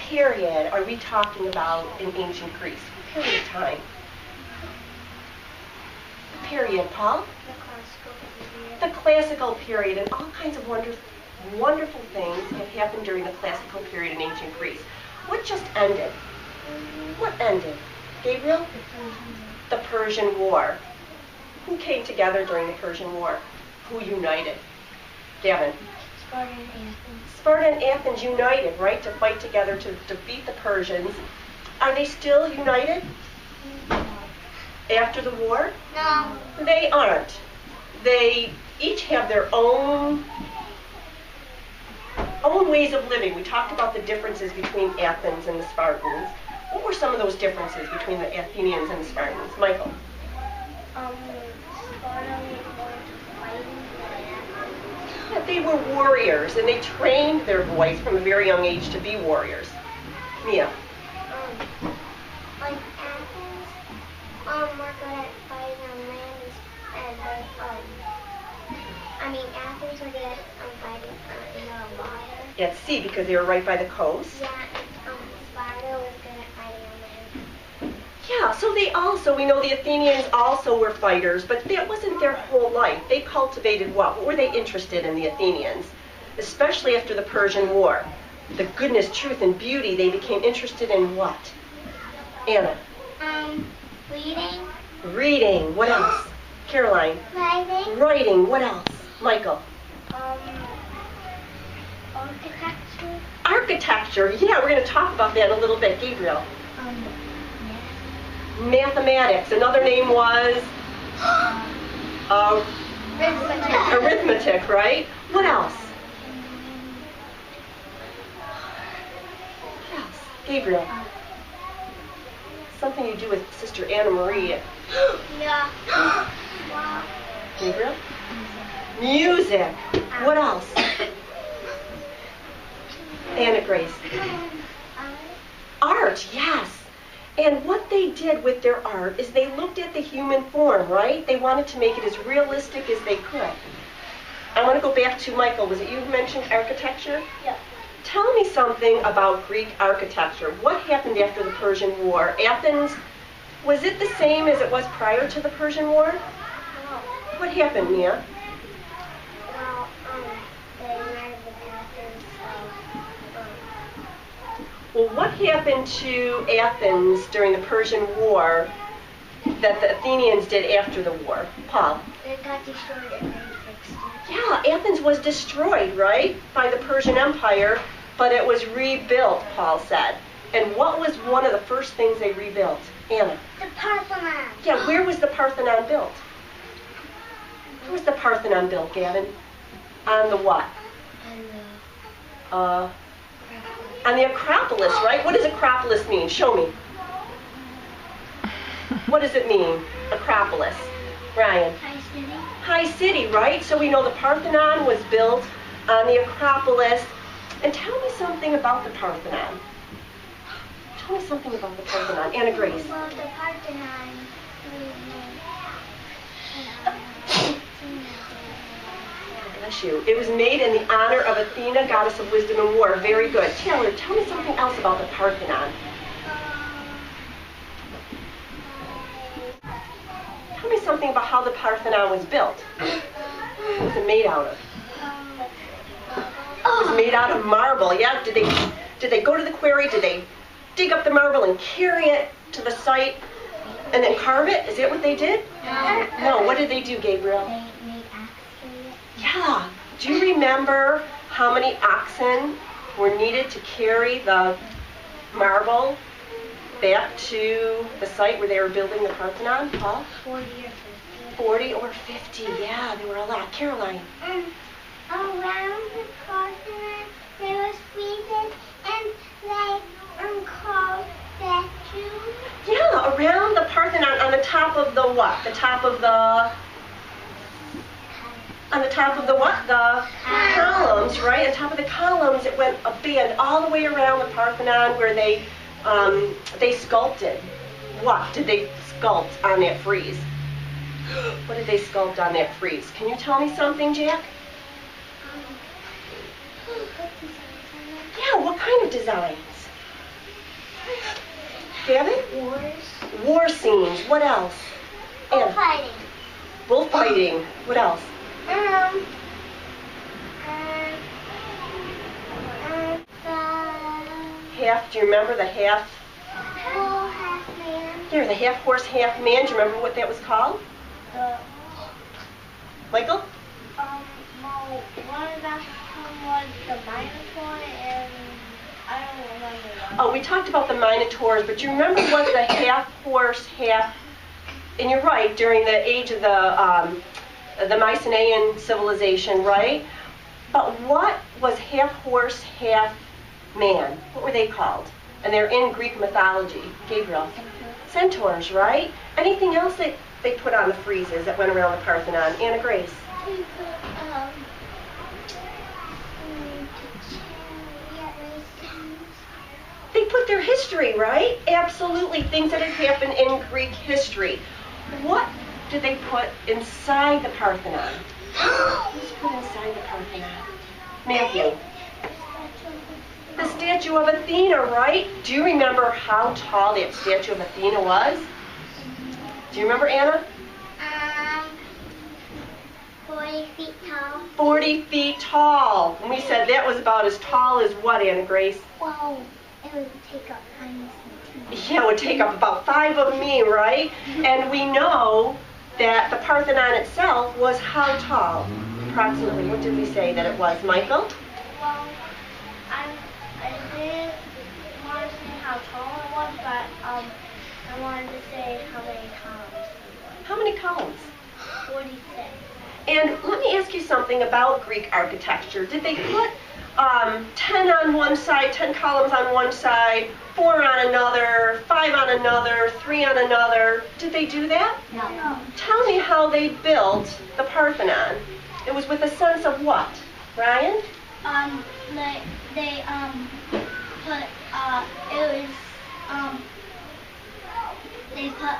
period are we talking about in ancient Greece? What period of time? The period, Paul? The classical period. The classical period, and all kinds of wonderful things have happened during the classical period in ancient Greece. What just ended? What ended? Gabriel? The Persian War. Who came together during the Persian War? Who united? Gavin? Sparta and Athens. Sparta and Athens united, right, to fight together to defeat the Persians. Are they still united after the war? No. They aren't. They each have their own ways of living. We talked about the differences between Athens and the Spartans. What were some of those differences between the Athenians and the Spartans? Michael? Sparta was more into fighting than Athens. They were warriors, and they trained their boys from a very young age to be warriors. Mia? Like Athens, were good at fighting on land, and Athens were good at fighting in the water. At sea, because they were right by the coast. Yeah, and Sparta was good at fighting on land. Yeah, so we know the Athenians also were fighters, but that wasn't their whole life. They cultivated what? What were they interested in, the Athenians? Especially after the Persian War. The goodness, truth, and beauty, they became interested in what? Anna? Reading. Reading. What else? Caroline? Writing. Writing. What else? Michael? Architecture. Architecture. Yeah, we're going to talk about that in a little bit. Gabriel? Mathematics. Another name was arithmetic, right? What else? What else? Gabriel? Something you do with Sister Anna Marie. Yeah. Wow. Gabriel? Music. What else? Anna Grace? Art, yes. And what they did with their art is they looked at the human form, right? They wanted to make it as realistic as they could. I want to go back to Michael. Was it you who mentioned architecture? Yeah. Tell me something about Greek architecture. What happened after the Persian War? Athens, was it the same as it was prior to the Persian War? What happened, Mia? Well, they united with Athens, Well, what happened to Athens during the Persian War that the Athenians did after the war? Paul? It got destroyed and they fixed it. Yeah, Athens was destroyed, right, by the Persian Empire, but it was rebuilt, Paul said. And what was one of the first things they rebuilt? Anna? The Parthenon. Yeah, where was the Parthenon built? Where was the Parthenon built, Gavin? On the what? On the Acropolis, right? What does Acropolis mean? Show me. What does it mean, Acropolis? Ryan? High city. High city, right? So we know the Parthenon was built on the Acropolis. And tell me something about the Parthenon. Tell me something about the Parthenon. Anna Grace. Well, the Parthenon Bless you. It was made in the honor of Athena, goddess of wisdom and war. Very good. Taylor, tell me something else about the Parthenon. Tell me something about how the Parthenon was built. What was it made out of? It was made out of marble. Yeah. Did they go to the quarry? Did they dig up the marble and carry it to the site and then carve it? Is that what they did? No. What did they do, Gabriel? They made axes. Yeah. Do you remember how many oxen were needed to carry the marble back to the site where they were building the Parthenon, Paul? 40 or 50. 40 or 50, yeah, there were a lot. Caroline? Around the Parthenon, there was friezes, and they called statues. Yeah, around the Parthenon, on the top of the what? The top of the... On the top of the what? The columns, right? On top of the columns, it went a band all the way around the Parthenon where they sculpted. What did they sculpt on that frieze? What did they sculpt on that frieze? Can you tell me something, Jack? What designs on it? Yeah, what kind of designs? Gavin? Wars. War scenes. What else? Anna. Bullfighting. Bullfighting. What else? Um, Half. Do you remember the half? Bull, half man. Here, the half horse, half man. Do you remember what that was called? The, Michael? well, one of them was the Minotaur, and I don't remember that. Oh, we talked about the Minotaurs, but do you remember what the half horse, half... And you're right, during the age of the Mycenaean civilization, right? But what was half horse, half man? What were they called? And they're in Greek mythology. Gabriel? Centaurs, right? Anything else that they put on the friezes that went around the Parthenon? Anna Grace? We They put their history, right? Absolutely, things that had happened in Greek history. What did they put inside the Parthenon? What's put inside the Parthenon? Matthew. The statue of Athena, right? Do you remember how tall that statue of Athena was? Do you remember, Anna? 40 feet tall. 40 feet tall. And we said that was about as tall as what, Anna Grace? Whoa, it would take up time. Yeah, it would take up about 5 of me, right? And we know that the Parthenon itself was how tall? Approximately, what did we say that it was? Michael? Well, I didn't want to say how tall it was, but I wanted to say how many columns. How many columns? 46. And let me ask you something about Greek architecture. Did they put 10 on one side, 10 columns on one side, 4 on another, 5 on another, 3 on another? Did they do that? No. Tell me how they built the Parthenon. It was with a sense of what? Ryan? They put it was they put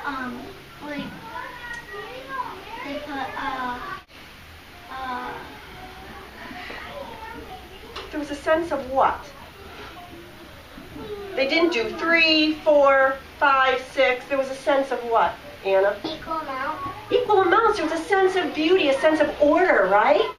like they put There was a sense of what? They didn't do 3, 4, 5, 6. There was a sense of what, Anna? equal amount. Equal amounts. There was a sense of beauty, a sense of order, right?